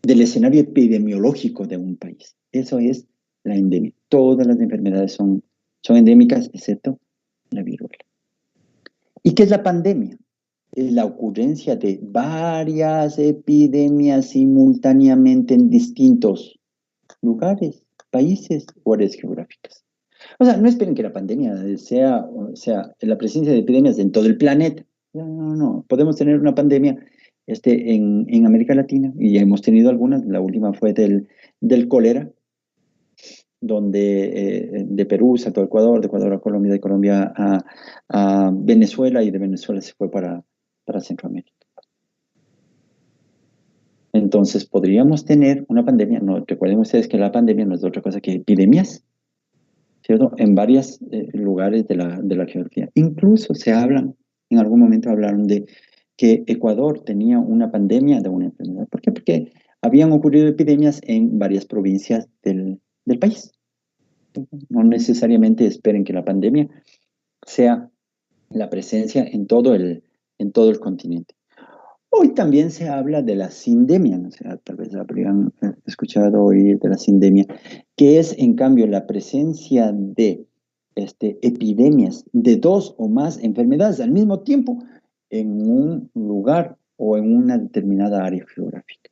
escenario epidemiológico de un país. Eso es la endemia. Todas las enfermedades son endémicas, excepto la viruela. ¿Y qué es la pandemia? Es la ocurrencia de varias epidemias simultáneamente en distintos lugares, países o áreas geográficas. O sea, no esperen que la pandemia sea la presencia de epidemias en todo el planeta. No, no, no. Podemos tener una pandemia en América Latina y ya hemos tenido algunas. La última fue del cólera, donde de Perú saltó a Ecuador, de Ecuador a Colombia, de Colombia a Venezuela y de Venezuela se fue para Centroamérica. Entonces, podríamos tener una pandemia, no, recuerden ustedes que la pandemia no es otra cosa que epidemias, ¿cierto? En varios lugares de la geografía. Incluso en algún momento hablaron de que Ecuador tenía una pandemia de una enfermedad. ¿Por qué? Porque habían ocurrido epidemias en varias provincias del país. No necesariamente esperen que la pandemia sea la presencia en todo el continente. Hoy también se habla de la sindemia, o sea, tal vez habrían escuchado oír de la sindemia, que es en cambio la presencia de epidemias de dos o más enfermedades al mismo tiempo en un lugar o en una determinada área geográfica.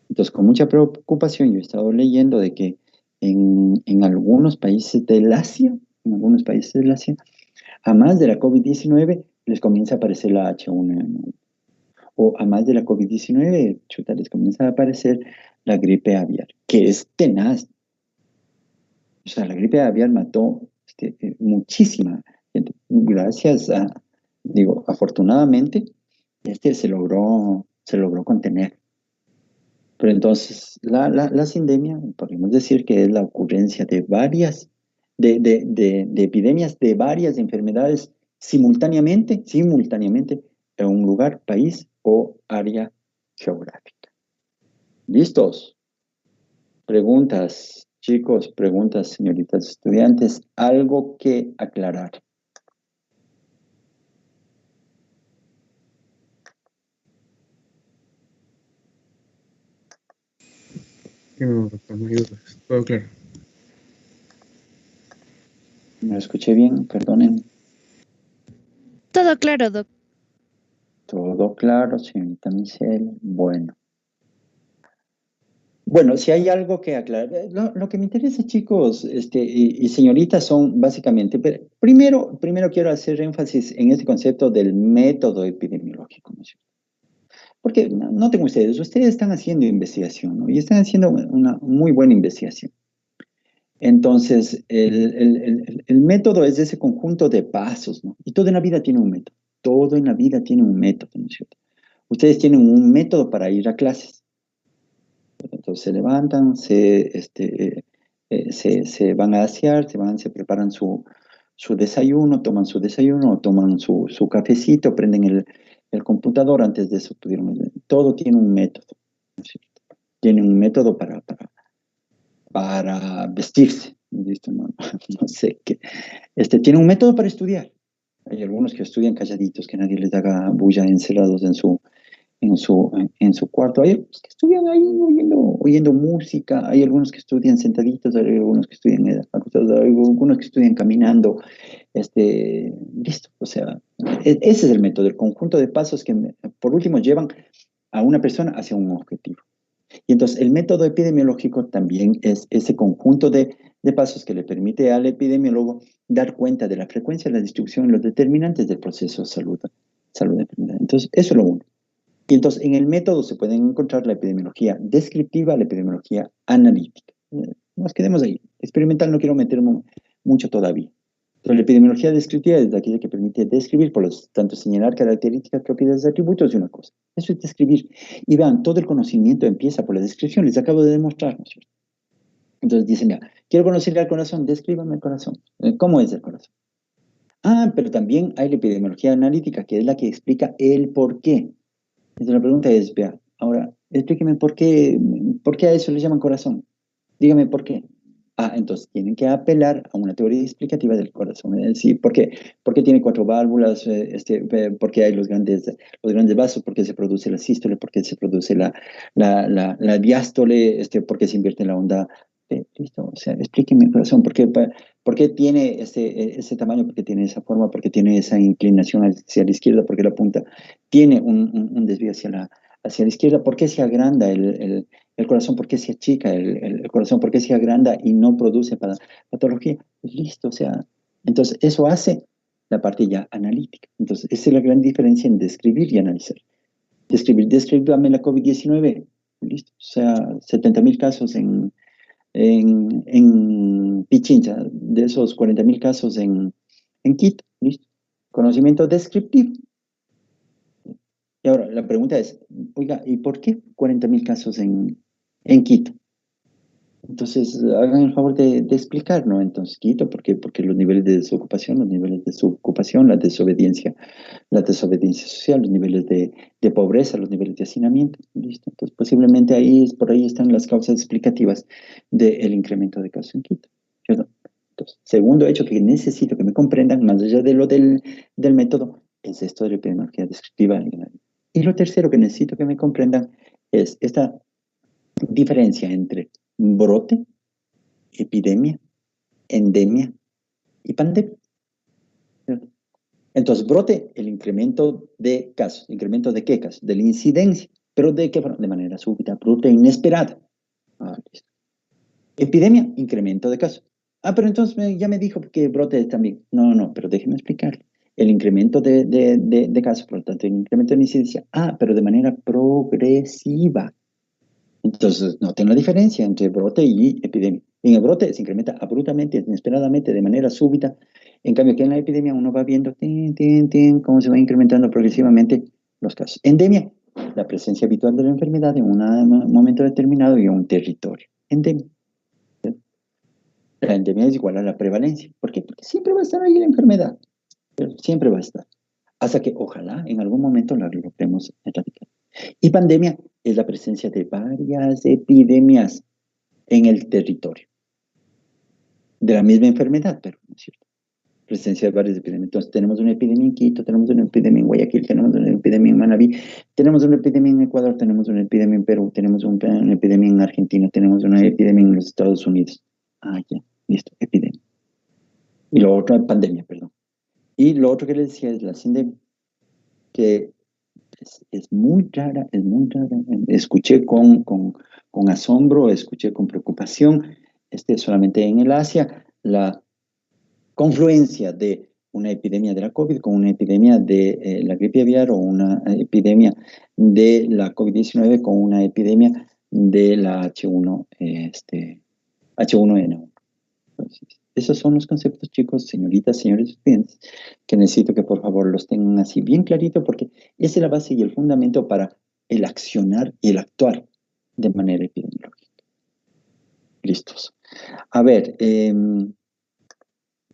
Entonces, con mucha preocupación, yo he estado leyendo de que en algunos países del Asia, a más de la COVID-19 les comienza a aparecer la H1N1. O a más de la COVID-19, les comienza a aparecer la gripe aviar, que es tenaz. O sea, la gripe aviar mató muchísima gente. Gracias afortunadamente, se logró contener. Pero entonces, la sindemia, podríamos decir que es la ocurrencia de varias, de epidemias de varias enfermedades simultáneamente en un lugar, país o área geográfica. ¿Listos? Preguntas, chicos, preguntas, señoritas estudiantes, algo que aclarar. No, doctor, no hay dudas. Todo claro. ¿Me lo escuché bien? Perdonen. Todo claro, doctor. Todo claro, señorita Michelle. Bueno, si hay algo que aclarar, lo que me interesa, chicos, y señoritas, son básicamente, pero primero quiero hacer énfasis en este concepto del método epidemiológico, ¿no es cierto? Porque noten ustedes están haciendo investigación, ¿no? Y están haciendo una muy buena investigación. Entonces, el método es ese conjunto de pasos, ¿no? Y todo en la vida tiene un método. Todo en la vida tiene un método, ¿no es cierto? Ustedes tienen un método para ir a clases. Entonces se levantan, se van a asear, se preparan su desayuno, toman su desayuno, toman su cafecito, prenden el computador. Antes de eso todo tiene un método, ¿no es cierto? Tiene un método para vestirse, ¿listo? No sé qué. Tiene un método para estudiar. Hay algunos que estudian calladitos, que nadie les haga bulla, encerrados en su cuarto. Hay algunos que estudian ahí oyendo música, hay algunos que estudian sentaditos, hay algunos que estudian acostados, hay algunos que estudian caminando, listo. O sea, ese es el método, el conjunto de pasos que por último llevan a una persona hacia un objetivo. Y entonces el método epidemiológico también es ese conjunto de pasos que le permite al epidemiólogo dar cuenta de la frecuencia, la distribución y los determinantes del proceso de salud enfermedad. Entonces, eso es lo uno. Y entonces en el método se pueden encontrar la epidemiología descriptiva, la epidemiología analítica. Nos quedemos ahí. Experimental no quiero meterme mucho todavía. Entonces, la epidemiología descriptiva es aquella que permite describir, por lo tanto, señalar características, propiedades, atributos de una cosa. Eso es describir. Y vean, todo el conocimiento empieza por la descripción. Les acabo de demostrar, ¿no es cierto? Entonces dicen, ya, quiero conocerle al corazón, descríbame el corazón. ¿Cómo es el corazón? Ah, pero también hay la epidemiología analítica, que es la que explica el por qué. Entonces la pregunta es, vea, ahora, explíqueme por qué a eso le llaman corazón. Dígame por qué. Ah, entonces tienen que apelar a una teoría explicativa del corazón. Es decir, por qué tiene cuatro válvulas? ¿Por qué hay los grandes vasos? ¿Por qué se produce la sístole? ¿Por qué se produce la diástole? ¿Por qué se invierte la onda? Listo, o sea, explíqueme el corazón. ¿Por qué tiene ese tamaño? ¿Por qué tiene esa forma? ¿Por qué tiene esa inclinación hacia la izquierda? ¿Por qué la punta tiene un desvío hacia la izquierda? ¿Por qué se agranda el corazón? ¿Por qué se achica el corazón? ¿Por qué se agranda y no produce patología? Pues listo, o sea, entonces eso hace la parte ya analítica. Entonces, esa es la gran diferencia en describir y analizar. Describame la COVID-19, listo, o sea, 70,000 casos en Pichincha, de esos 40,000 casos en Quito, listo. Conocimiento descriptivo. Y ahora, la pregunta es, oiga, ¿y por qué 40,000 casos en Quito? Entonces, hagan el favor de explicar, ¿no? Entonces, Quito, ¿por qué? Porque los niveles de desocupación, la desobediencia social, los niveles de pobreza, los niveles de hacinamiento, ¿listo? Entonces, posiblemente por ahí están las causas explicativas del incremento de casos en Quito, ¿cierto? Entonces, segundo hecho que necesito que me comprendan, más allá de lo del método, es esto de la epidemiología descriptiva. Y lo tercero que necesito que me comprendan es esta diferencia entre brote, epidemia, endemia y pandemia. Entonces, brote, el incremento de casos. ¿Incremento de qué casos? De la incidencia. ¿Pero de qué forma? De manera súbita, bruta e inesperada. Listo. Epidemia, incremento de casos. Pero entonces ya me dijo que brote también. No, pero déjeme explicarle. El incremento de casos, por lo tanto, el incremento de la incidencia. Pero de manera progresiva. Entonces, noten la diferencia entre brote y epidemia. En el brote se incrementa abruptamente, inesperadamente, de manera súbita. En cambio, aquí en la epidemia uno va viendo cómo se va incrementando progresivamente los casos. Endemia, la presencia habitual de la enfermedad en un momento determinado y en un territorio. Endemia. La endemia es igual a la prevalencia. ¿Por qué? Porque siempre va a estar ahí la enfermedad. Pero siempre va a estar. Hasta que, ojalá, en algún momento la logremos erradicar. Y pandemia es la presencia de varias epidemias en el territorio de la misma enfermedad, pero no es cierto. Presencia de varias epidemias. Entonces, tenemos una epidemia en Quito, tenemos una epidemia en Guayaquil, tenemos una epidemia en Manabí, tenemos una epidemia en Ecuador, tenemos una epidemia en Perú, tenemos una epidemia en Argentina, tenemos una epidemia en los Estados Unidos. Ya, listo, epidemia. Y lo otro, pandemia, perdón. Y lo otro que les decía es la sindemia, que es muy rara, es muy rara. Escuché con asombro, escuché con preocupación, solamente en el Asia, la confluencia de una epidemia de la COVID con una epidemia de la gripe aviar o una epidemia de la COVID-19 con una epidemia de la H1N1. Entonces, esos son los conceptos, chicos, señoritas, señores estudiantes, que necesito que por favor los tengan así bien clarito porque esa es la base y el fundamento para el accionar y el actuar de manera epidemiológica. Listos. A ver,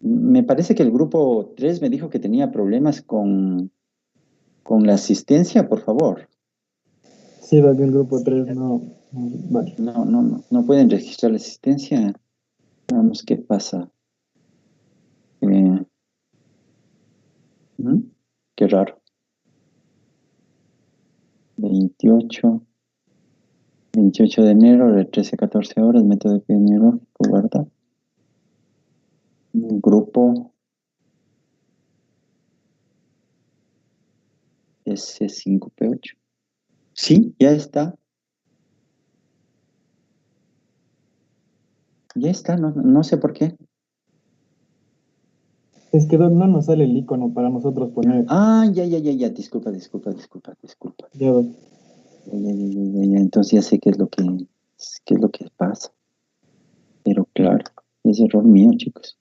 me parece que el grupo 3 me dijo que tenía problemas con la asistencia, por favor. Sí, va que el grupo 3 no. Vale. No pueden registrar la asistencia. Veamos qué pasa. Qué raro. 28 de enero de 13 a 14 horas, método epidemiológico, ¿verdad? Grupo S5P8. Sí, ya está. Ya está, no sé por qué. Es que Doc, no nos sale el icono para nosotros poner. Ah, ya. Disculpa. Ya, Doc. Ya. Entonces ya sé qué es lo que pasa. Pero claro, es error mío, chicos.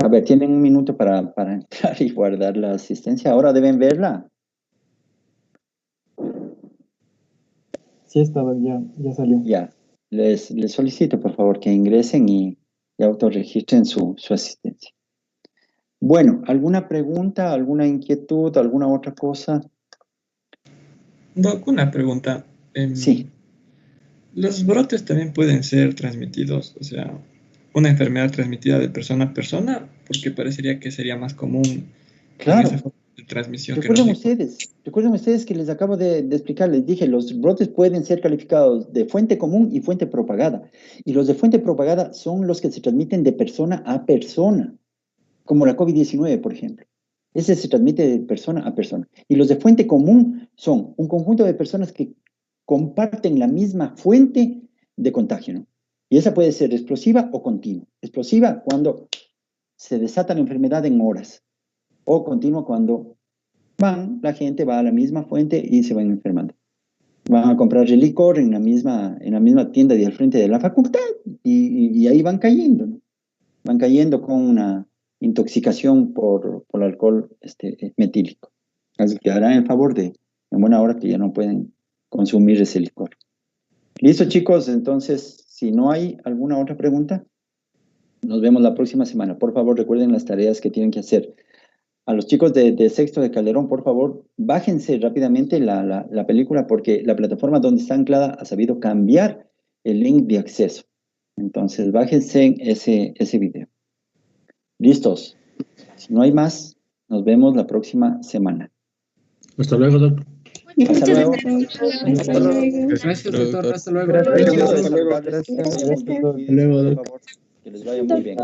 A ver, tienen un minuto para entrar y guardar la asistencia. Ahora deben verla. Sí está, Doc, ya salió. Ya. Les solicito, por favor, que ingresen y autorregistren su asistencia. Bueno, ¿alguna pregunta, alguna inquietud, alguna otra cosa? Doc, una pregunta. Sí, ¿Los brotes también pueden ser transmitidos? O sea, una enfermedad transmitida de persona a persona, porque parecería que sería más común en esa claro. forma de transmisión que nos dijo. Recuerden ustedes que les acabo de explicar, les dije, los brotes pueden ser calificados de fuente común y fuente propagada. Y los de fuente propagada son los que se transmiten de persona a persona, como la COVID-19, por ejemplo. Ese se transmite de persona a persona. Y los de fuente común son un conjunto de personas que comparten la misma fuente de contagio, ¿no? Y esa puede ser explosiva o continua. Explosiva cuando se desata la enfermedad en horas, o continua cuando la gente va a la misma fuente y se van enfermando. Van a comprar el licor en la misma tienda de al frente de la facultad y ahí van cayendo, ¿no? Van cayendo con una intoxicación por alcohol metílico. Así que harán el favor de, en buena hora, que ya no pueden consumir ese licor. Listo, chicos, entonces, si no hay alguna otra pregunta, nos vemos la próxima semana. Por favor, recuerden las tareas que tienen que hacer. A los chicos de sexto de Calderón, por favor, bájense rápidamente la película porque la plataforma donde está anclada ha sabido cambiar el link de acceso. Entonces, bájense ese video. ¿Listos? Si no hay más, nos vemos la próxima semana. Hasta luego, Doc. Hasta luego. Hasta luego. Gracias, doctor. Hasta luego. Gracias, Gusto de Doc. saludarles. Que Gracias, vayan muy bien. Doc. Cuídense, Hasta luego, por Doc. favor. Que les vaya muy bien.